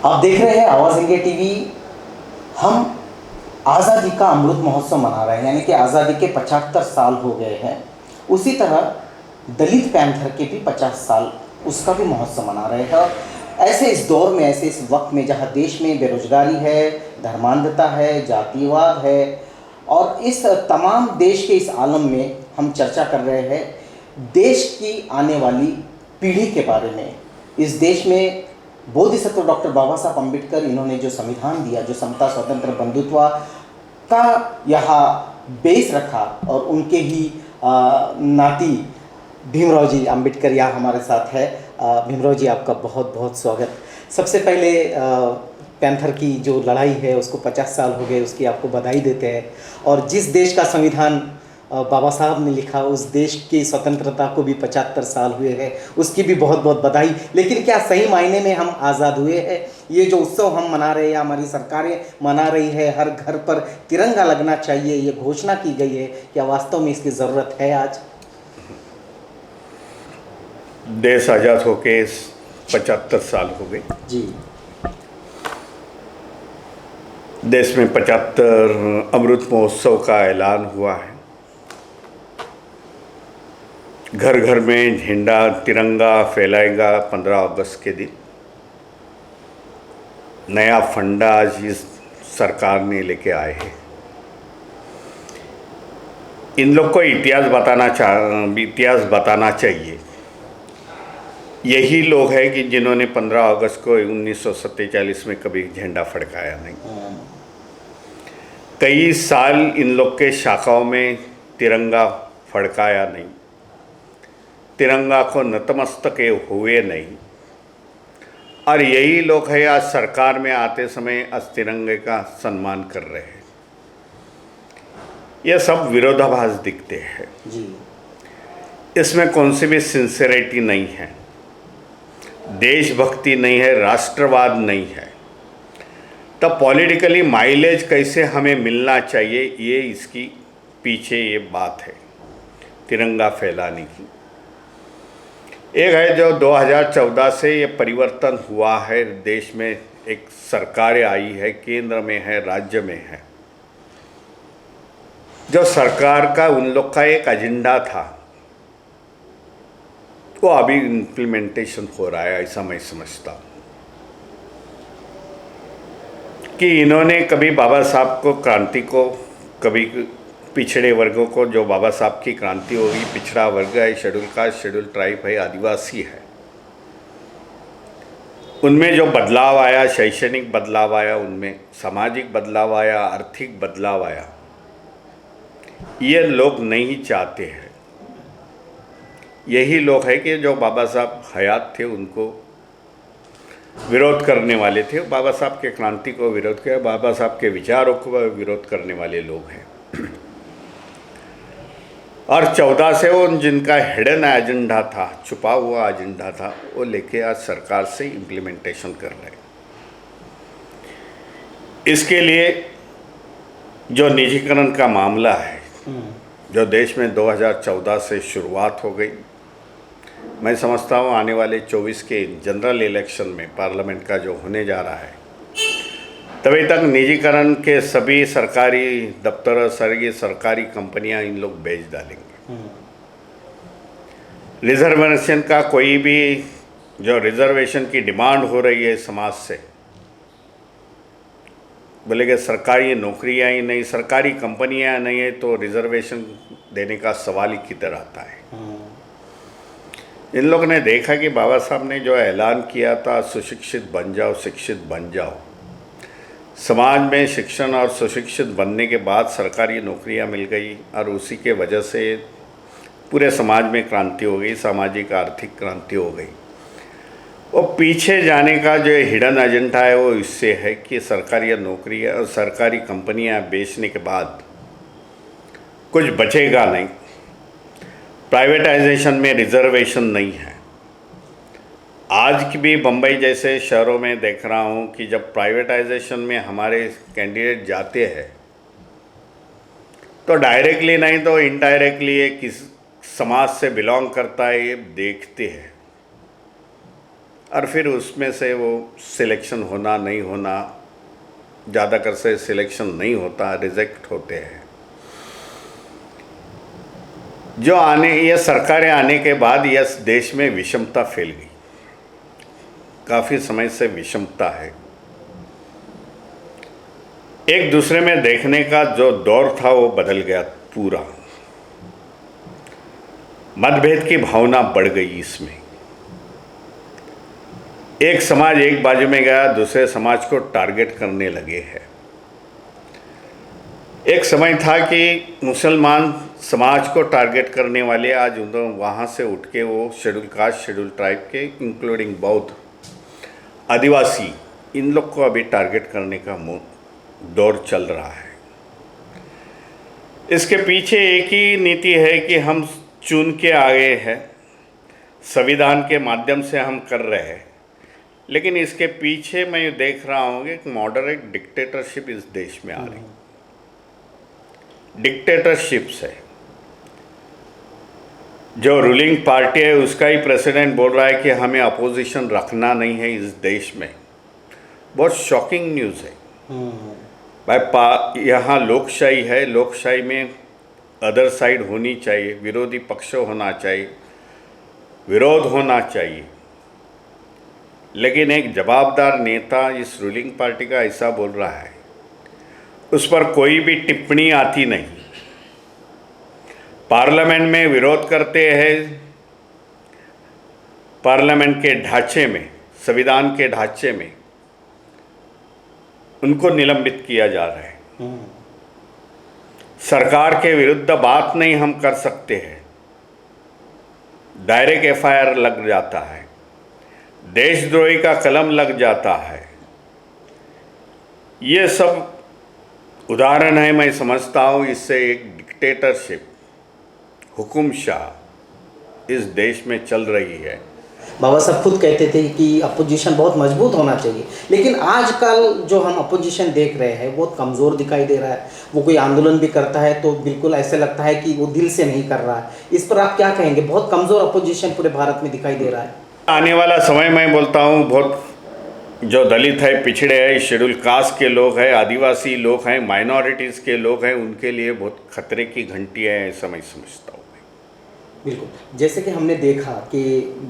आप देख रहे हैं आवाज़ इंडिया टीवी। हम आज़ादी का अमृत महोत्सव मना रहे हैं, यानी कि आज़ादी के 75 साल हो गए हैं। उसी तरह दलित पैंथर के भी 50 साल उसका भी महोत्सव मना रहे हैं। ऐसे इस दौर में, ऐसे इस वक्त में जहाँ देश में बेरोजगारी है, धर्मांधता है, जातिवाद है, और इस तमाम देश के इस आलम में हम चर्चा कर रहे हैं देश की आने वाली पीढ़ी के बारे में। इस देश में बोधिसत्व डॉक्टर बाबा साहब अम्बेडकर, इन्होंने जो संविधान दिया, जो समता स्वतंत्र बंधुत्व का यहाँ बेस रखा, और उनके ही नाती भीमराव जी अम्बेडकर यहाँ हमारे साथ है। भीमराव जी, आपका बहुत बहुत स्वागत। सबसे पहले पैंथर की जो लड़ाई है उसको 50 साल हो गए, उसकी आपको बधाई देते हैं। और जिस देश का संविधान बाबा साहब ने लिखा, उस देश की स्वतंत्रता को भी 75 साल हुए हैं, उसकी भी बहुत बहुत बधाई। लेकिन क्या सही मायने में हम आज़ाद हुए हैं? ये जो उत्सव हम मना रहे हैं, हमारी सरकारें मना रही है, हर घर पर तिरंगा लगना चाहिए, ये घोषणा की गई है, क्या वास्तव में इसकी ज़रूरत है आज? देश आज़ाद होके 75 साल हो गए जी। देश में 75 अमृत महोत्सव का ऐलान हुआ है। घर घर में झंडा तिरंगा फहलाएगा 15 अगस्त के दिन। नया फंडा आज इस सरकार ने लेके आए हैं। इन लोग को इतिहास बताना चाहिए। यही लोग हैं कि जिन्होंने 15 अगस्त को 1947 में कभी झंडा फड़काया नहीं। कई साल इन लोग के शाखाओं में तिरंगा फड़काया नहीं, तिरंगा को नतमस्तक हुए नहीं। और यही लोग हैं आज सरकार में आते समय आज तिरंगे का सम्मान कर रहे हैं। यह सब विरोधाभास दिखते हैं जी। इसमें कौन सी भी सिंसियरिटी नहीं है, देशभक्ति नहीं है, राष्ट्रवाद नहीं है। तब पॉलिटिकली माइलेज कैसे हमें मिलना चाहिए, ये इसकी पीछे ये बात है तिरंगा फैलाने की। एक है जो 2014 से ये परिवर्तन हुआ है, देश में एक सरकारें आई है, केंद्र में है, राज्य में है। जो सरकार का उन लोग का एक एजेंडा था वो अभी इम्प्लीमेंटेशन हो रहा है, ऐसा मैं समझता हूँ। कि इन्होंने कभी बाबा साहब को क्रांति को, कभी पिछड़े वर्गों को, जो बाबा साहब की क्रांति होगी, पिछड़ा वर्ग है, शेड्यूल कास्ट, शेड्यूल ट्राइब है, आदिवासी है, उनमें जो बदलाव आया, शैक्षणिक बदलाव आया, उनमें सामाजिक बदलाव आया, आर्थिक बदलाव आया, ये लोग नहीं चाहते हैं। यही लोग हैं कि जो बाबा साहब हयात थे उनको विरोध करने वाले थे, बाबा साहब के क्रांति को विरोध किया, बाबा साहब के विचारों को विरोध करने वाले लोग हैं। और 14 से वो जिनका हिडन एजेंडा था, छुपा हुआ एजेंडा था, वो लेके आज सरकार से इम्प्लीमेंटेशन कर रहे हैं। इसके लिए जो निजीकरण का मामला है, जो देश में 2014 से शुरुआत हो गई, मैं समझता हूँ आने वाले 24 के जनरल इलेक्शन में पार्लियामेंट का जो होने जा रहा है, तभी तक निजीकरण के सभी सरकारी दफ्तर, सभी सरकारी कंपनियां इन लोग बेच डालेंगे। रिजर्वेशन का कोई भी जो रिजर्वेशन की डिमांड हो रही है समाज से, बोले कि सरकारी नौकरियां ही नहीं, सरकारी कंपनियां नहीं है, तो रिजर्वेशन देने का सवाल ही किधर आता है। इन लोगों ने देखा कि बाबा साहब ने जो ऐलान किया था, सुशिक्षित बन जाओ, शिक्षित बन जाओ, समाज में शिक्षण और सुशिक्षित बनने के बाद सरकारी नौकरियां मिल गई, और उसी के वजह से पूरे समाज में क्रांति हो गई, सामाजिक आर्थिक क्रांति हो गई। वो पीछे जाने का जो हिडन एजेंडा है वो इससे है कि सरकारी नौकरियां और सरकारी कंपनियां बेचने के बाद कुछ बचेगा नहीं। प्राइवेटाइजेशन में रिजर्वेशन नहीं है। आज की भी बम्बई जैसे शहरों में देख रहा हूँ कि जब प्राइवेटाइजेशन में हमारे कैंडिडेट जाते हैं तो डायरेक्टली नहीं तो इनडायरेक्टली ये किस समाज से बिलोंग करता है ये देखते हैं। और फिर उसमें से वो सिलेक्शन होना नहीं होना, ज़्यादातर से सिलेक्शन नहीं होता, रिजेक्ट होते हैं। जो ये सरकारें आने के बाद यह देश में विषमता फैल गई, काफ़ी समय से विषमता है। एक दूसरे में देखने का जो दौर था वो बदल गया पूरा, मतभेद की भावना बढ़ गई इसमें। एक समाज एक बाजू में गया, दूसरे समाज को टारगेट करने लगे हैं। एक समय था कि मुसलमान समाज को टारगेट करने वाले आज वहाँ से उठ के वो शेड्यूल कास्ट, शेड्यूल ट्राइब के इंक्लूडिंग बौद्ध, आदिवासी, इन लोग को अभी टारगेट करने का दौर चल रहा है। इसके पीछे एक ही नीति है कि हम चुन के आ गए हैं, संविधान के माध्यम से हम कर रहे हैं, लेकिन इसके पीछे मैं ये देख रहा हूँ कि एक मॉडरेट डिक्टेटरशिप इस देश में आ रही, डिक्टेटरशिप्स है। जो रूलिंग पार्टी है उसका ही प्रेसिडेंट बोल रहा है कि हमें अपोजिशन रखना नहीं है इस देश में। बहुत शॉकिंग न्यूज़ है भाई। यहाँ लोकशाही है, लोकशाही में अदर साइड होनी चाहिए, विरोधी पक्ष होना चाहिए, विरोध होना चाहिए, लेकिन एक जवाबदार नेता इस रूलिंग पार्टी का ऐसा बोल रहा है, उस पर कोई भी टिप्पणी आती नहीं। पार्लियामेंट में विरोध करते हैं, पार्लियामेंट के ढांचे में, संविधान के ढांचे में उनको निलंबित किया जा रहा है। सरकार के विरुद्ध बात नहीं हम कर सकते हैं, डायरेक्ट एफआईआर लग जाता है, देशद्रोही का कलम लग जाता है। ये सब उदाहरण है, मैं समझता हूँ इससे एक डिक्टेटरशिप, हुकुमशाह इस देश में चल रही है। बाबा साहब खुद कहते थे कि अपोजिशन बहुत मजबूत होना चाहिए, लेकिन आजकल जो हम अपोजिशन देख रहे हैं बहुत कमज़ोर दिखाई दे रहा है। वो कोई आंदोलन भी करता है तो बिल्कुल ऐसे लगता है कि वो दिल से नहीं कर रहा है। इस पर आप क्या कहेंगे? बहुत कमज़ोर अपोजिशन पूरे भारत में दिखाई दे रहा है। आने वाला समय मैं बोलता हूँ बहुत जो दलित है, पिछड़े हैं, शेड्यूल कास्ट के लोग हैं, आदिवासी लोग हैं, माइनॉरिटीज़ के लोग हैं, उनके लिए बहुत खतरे की घंटी है, ऐसा मैं समझता हूँ। बिल्कुल, जैसे कि हमने देखा कि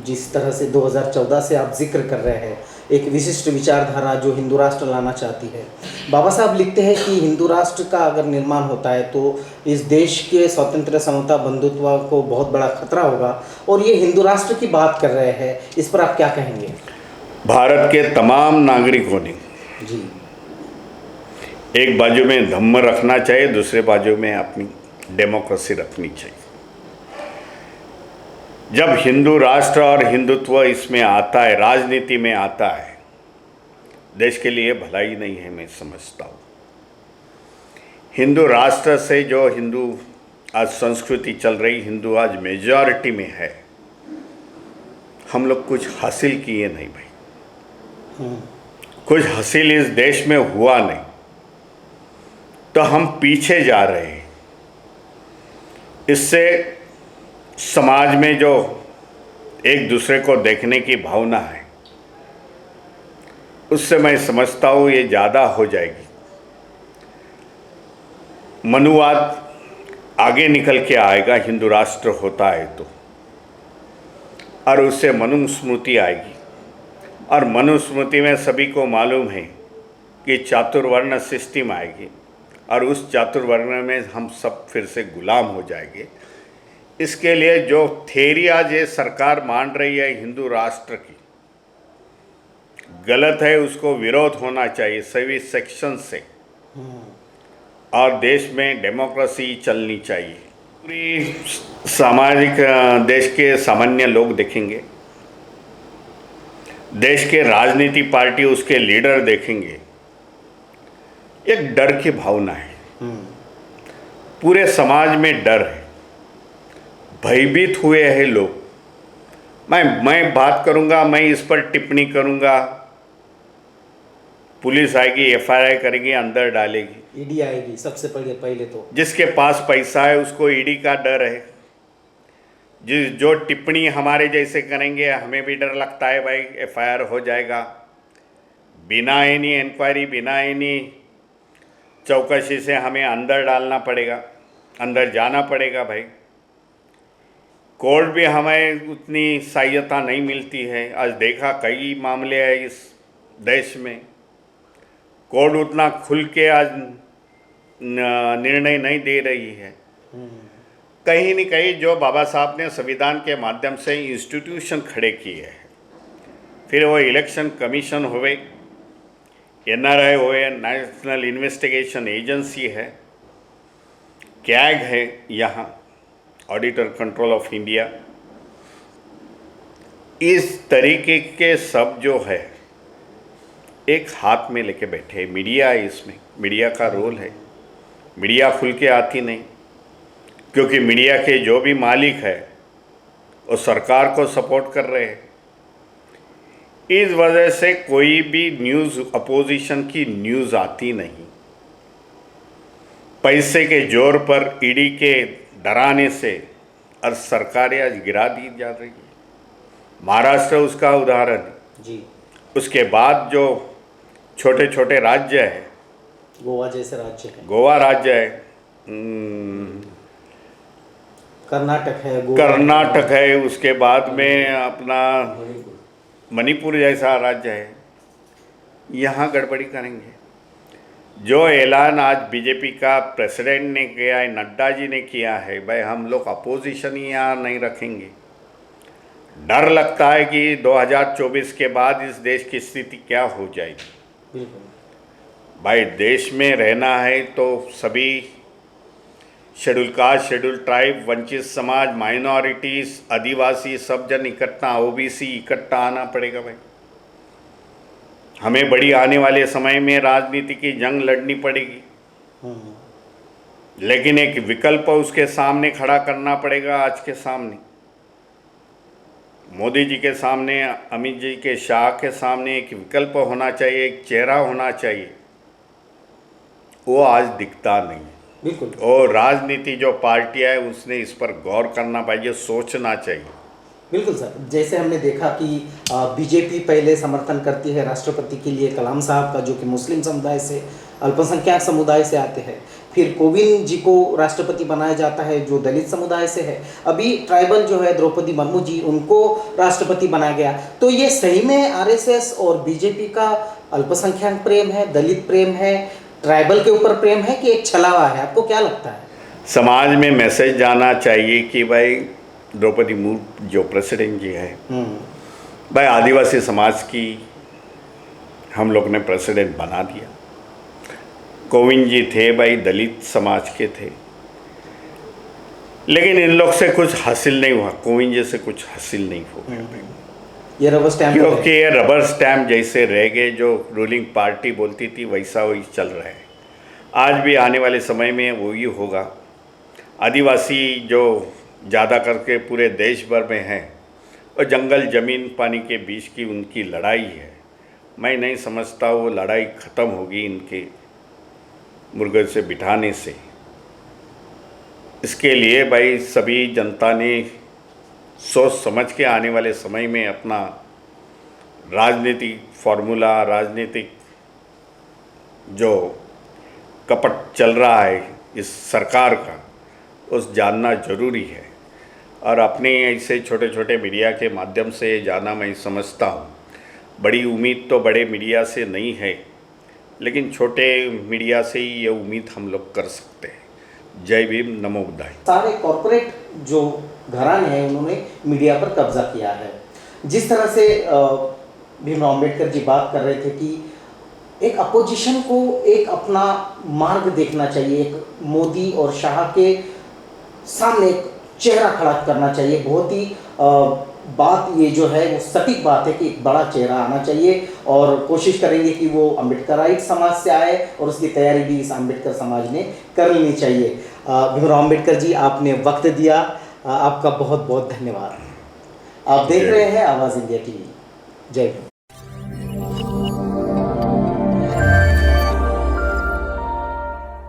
जिस तरह से 2014 से आप जिक्र कर रहे हैं, एक विशिष्ट विचारधारा जो हिंदू राष्ट्र लाना चाहती है। बाबा साहब लिखते हैं कि हिंदू राष्ट्र का अगर निर्माण होता है तो इस देश के स्वतंत्र, समता, बंधुत्व को बहुत बड़ा खतरा होगा, और ये हिंदू राष्ट्र की बात कर रहे हैं। इस पर आप क्या कहेंगे? भारत के तमाम नागरिकों ने जी एक बाजू में धम्म रखना चाहिए, दूसरे बाजू में अपनी डेमोक्रेसी रखनी चाहिए। जब हिंदू राष्ट्र और हिंदुत्व इसमें आता है, राजनीति में आता है, देश के लिए भलाई नहीं है, मैं समझता हूँ। हिंदू राष्ट्र से जो हिंदू आज संस्कृति चल रही, हिंदू आज मेजॉरिटी में है, हम लोग कुछ हासिल किए नहीं भाई, कुछ हासिल इस देश में हुआ नहीं, तो हम पीछे जा रहे हैं। इससे समाज में जो एक दूसरे को देखने की भावना है, उससे मैं समझता हूँ ये ज़्यादा हो जाएगी। मनुवाद आगे निकल के आएगा हिंदू राष्ट्र होता है तो, और उससे मनुस्मृति आएगी, और मनुस्मृति में सभी को मालूम है कि चातुर्वर्ण सिस्टम आएगी, और उस चातुर्वर्ण में हम सब फिर से गुलाम हो जाएंगे। इसके लिए जो थेरी आज ये सरकार मान रही है हिंदू राष्ट्र की, गलत है, उसको विरोध होना चाहिए सभी सेक्शन से, और देश में डेमोक्रेसी चलनी चाहिए। पूरी सामाजिक देश के सामान्य लोग देखेंगे, देश के राजनीति पार्टी, उसके लीडर देखेंगे, एक डर की भावना है, पूरे समाज में डर है, भयभीत हुए हैं लोग। मैं बात करूंगा, मैं इस पर टिप्पणी करूंगा, पुलिस आएगी, एफआईआर करेगी, अंदर डालेगी, ईडी आएगी सबसे पहले तो। जिसके पास पैसा है उसको ईडी का डर है, जो टिप्पणी हमारे जैसे करेंगे हमें भी डर लगता है भाई एफआईआर हो जाएगा, बिना एनी इंक्वायरी, बिना एनी चौकसी से हमें अंदर डालना पड़ेगा, अंदर जाना पड़ेगा भाई। कोर्ट भी हमें उतनी सहायता नहीं मिलती है। आज देखा कई मामले हैं इस देश में, कोर्ट उतना खुल के आज निर्णय नहीं दे रही है। कहीं न कहीं जो बाबा साहब ने संविधान के माध्यम से इंस्टीट्यूशन खड़े किए हैं, फिर वो इलेक्शन कमीशन हुए, एनआरआई हुए, नेशनल इन्वेस्टिगेशन एजेंसी है, कैग है, यहाँ ऑडिटर कंट्रोल ऑफ इंडिया, इस तरीके के सब जो है एक हाथ में लेके बैठे। मीडिया है, इसमें मीडिया का रोल है। मीडिया खुल के आती नहीं, क्योंकि मीडिया के जो भी मालिक है वो सरकार को सपोर्ट कर रहे हैं। इस वजह से कोई भी न्यूज़, अपोजिशन की न्यूज़ आती नहीं। पैसे के जोर पर ईडी के डराने से और सरकारें आज गिरा दी जा रही है। महाराष्ट्र उसका उदाहरण जी। उसके बाद जो छोटे छोटे राज्य हैं, गोवा जैसे राज्य है, गोवा राज्य है, कर्नाटक है, कर्नाटक है, उसके बाद में अपना मणिपुर जैसा राज्य है, यहाँ गड़बड़ी करेंगे। जो ऐलान आज बीजेपी का प्रेसिडेंट ने किया है, नड्डा जी ने किया है, भाई हम लोग अपोजिशन ही यहाँ नहीं रखेंगे। डर लगता है कि 2024 के बाद इस देश की स्थिति क्या हो जाएगी। भाई देश में रहना है तो सभी शेड्यूल कास्ट, शेड्यूल ट्राइब, वंचित समाज, माइनॉरिटीज़, आदिवासी सब जन इकट्ठा, ओबीसी इकट्ठा आना पड़ेगा भाई। हमें बड़ी आने वाले समय में राजनीति की जंग लड़नी पड़ेगी, लेकिन एक विकल्प उसके सामने खड़ा करना पड़ेगा। आज के सामने मोदी जी के सामने, अमित जी के, शाह के सामने एक विकल्प होना चाहिए, एक चेहरा होना चाहिए। वो आज दिखता नहीं। बिल्कुल। और राजनीति जो पार्टियां है उसने इस पर गौर करना चाहिए, सोचना चाहिए। बिल्कुल सर, जैसे हमने देखा कि बीजेपी पहले समर्थन करती है राष्ट्रपति के लिए कलाम साहब का, जो कि मुस्लिम समुदाय से, अल्पसंख्यक समुदाय से आते हैं। फिर कोविंद जी को राष्ट्रपति बनाया जाता है जो दलित समुदाय से है। अभी ट्राइबल जो है द्रौपदी मुर्मू जी, उनको राष्ट्रपति बनाया गया। तो ये सही में आरएसएस और बीजेपी का अल्पसंख्यक प्रेम है, दलित प्रेम है, ट्राइबल के ऊपर प्रेम है, कि एक छलावा है? आपको क्या लगता है? समाज में मैसेज जाना चाहिए कि भाई द्रौपदी मुर्मू जो प्रेसिडेंट जी है, भाई आदिवासी समाज की हम लोग ने प्रेसिडेंट बना दिया। कोविंद जी थे भाई दलित समाज के थे, लेकिन इन लोग से कुछ हासिल नहीं हुआ, कोविंद जी से कुछ हासिल नहीं हुआ। ये रबर स्टैम्प, क्योंकि ये रबर स्टैम्प जैसे रह गए, जो रूलिंग पार्टी बोलती थी वैसा वही चल रहा है। आज भी आने वाले समय में वही होगा। आदिवासी जो ज़्यादा करके पूरे देश भर में हैं, और जंगल ज़मीन पानी के बीच की उनकी लड़ाई है। मैं नहीं समझता वो लड़ाई ख़त्म होगी इनके मुर्गे से बिठाने से। इसके लिए भाई सभी जनता ने सोच समझ के आने वाले समय में अपना राजनीतिक फार्मूला, राजनीतिक जो कपट चल रहा है इस सरकार का, उस जानना ज़रूरी है। और अपने ऐसे छोटे छोटे मीडिया के माध्यम से जाना मैं समझता हूँ। बड़ी उम्मीद तो बड़े मीडिया से नहीं है, लेकिन छोटे मीडिया से ही ये उम्मीद हम लोग कर सकते हैं। जय भीम, नमो बुद्धाय। सारे कॉरपोरेट जो घराने हैं उन्होंने मीडिया पर कब्जा किया है। जिस तरह से भीमराव अम्बेडकर जी बात कर रहे थे कि एक अपोजिशन को एक अपना मार्ग देखना चाहिए, एक मोदी और शाह के सामने एक चेहरा खड़ा करना चाहिए। बहुत ही बात ये जो है वो सटीक बात है कि एक बड़ा चेहरा आना चाहिए, और कोशिश करेंगे कि वो अम्बेडकराइट समाज से आए, और उसकी तैयारी भी इस अम्बेडकर समाज ने कर लेनी चाहिए। भीमराव अम्बेडकर जी, आपने वक्त दिया, आपका बहुत बहुत धन्यवाद। आप देख रहे हैं आवाज़ इंडिया टीवी। जय हिंद।